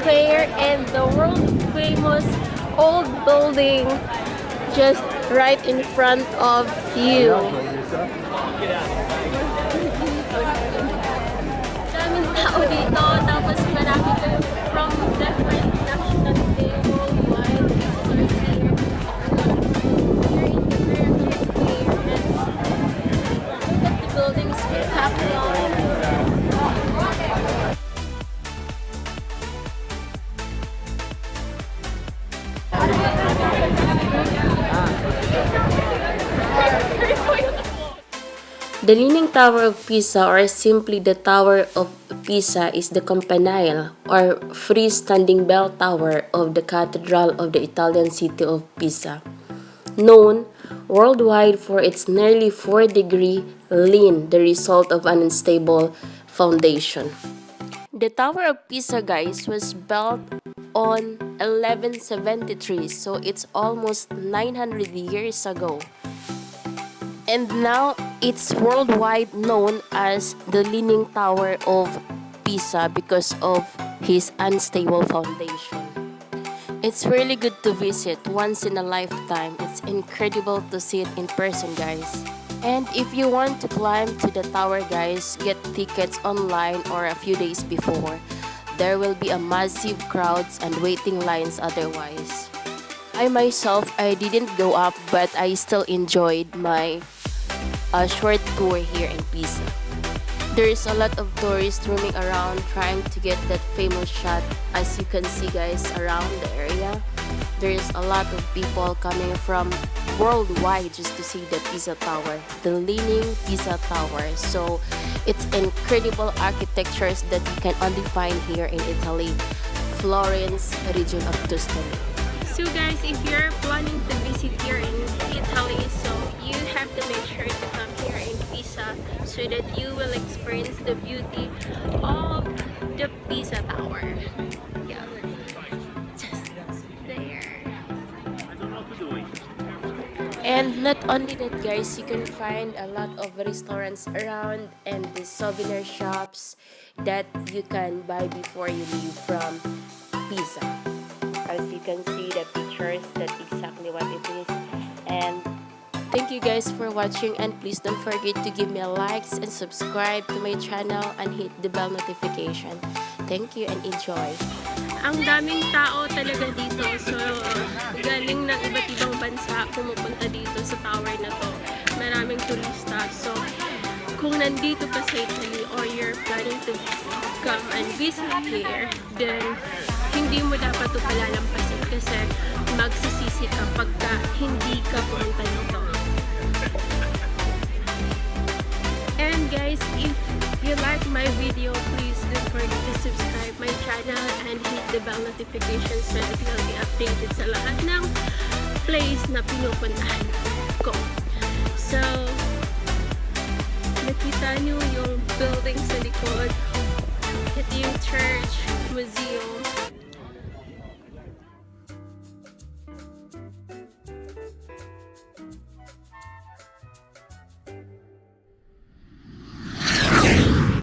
Fair and the world famous old building just right in front of you. Daming tao dito, tapos marami kayo from different nationality worldwide. Visitors here. Here in the American Square. And look at the buildings spectacular. The Leaning Tower of Pisa, or simply the Tower of Pisa, is the campanile or freestanding bell tower of the Cathedral of the Italian city of Pisa, known worldwide for its nearly 4-degree lean, the result of an unstable foundation. The Tower of Pisa, guys, was built on 1173, so it's almost 900 years ago. And now, it's worldwide known as the Leaning Tower of Pisa because of his unstable foundation. It's really good to visit once in a lifetime. It's incredible to see it in person, guys. And if you want to climb to the tower, guys, get tickets online or a few days before. There will be a massive crowds and waiting lines otherwise. I myself, I didn't go up, but I still enjoyed my short tour here in Pisa. There is a lot of tourists roaming around trying to get that famous shot. As you can see, guys, around the area, there is a lot of people coming from worldwide just to see the Pisa Tower, the Leaning Pisa Tower. So it's incredible architectures that you can only find here in Italy, Florence region of Tuscany. So guys, if you're planning to visit here in Italy, so you have to make sure to come here in Pisa so that you will experience the beauty of the Pisa Tower. Yeah, just there. And not only that, guys, you can find a lot of restaurants around and the souvenir shops that you can buy before you leave from Pisa. As you can see the pictures, that's exactly what it is. And thank you guys for watching, and please don't forget to give me a likes and subscribe to my channel and hit the bell notification. Thank you and enjoy. Ang daming tao talaga dito. So galing ng iba't ibang bansa pumupunta dito sa tower na to. Maraming turista. So kung nandito ka sa Italy or you're planning to come and visit here, then hindi mo dapat ito palalampasin kasi magsisisi ka pagka hindi ka pumunta dito. And guys, if you like my video, please don't forget to subscribe my channel and hit the bell notification so that you'll be updated sa lahat ng place na pinupuntahan ko. So, nakita nyo yung building sa likod. Ito yung church, museum,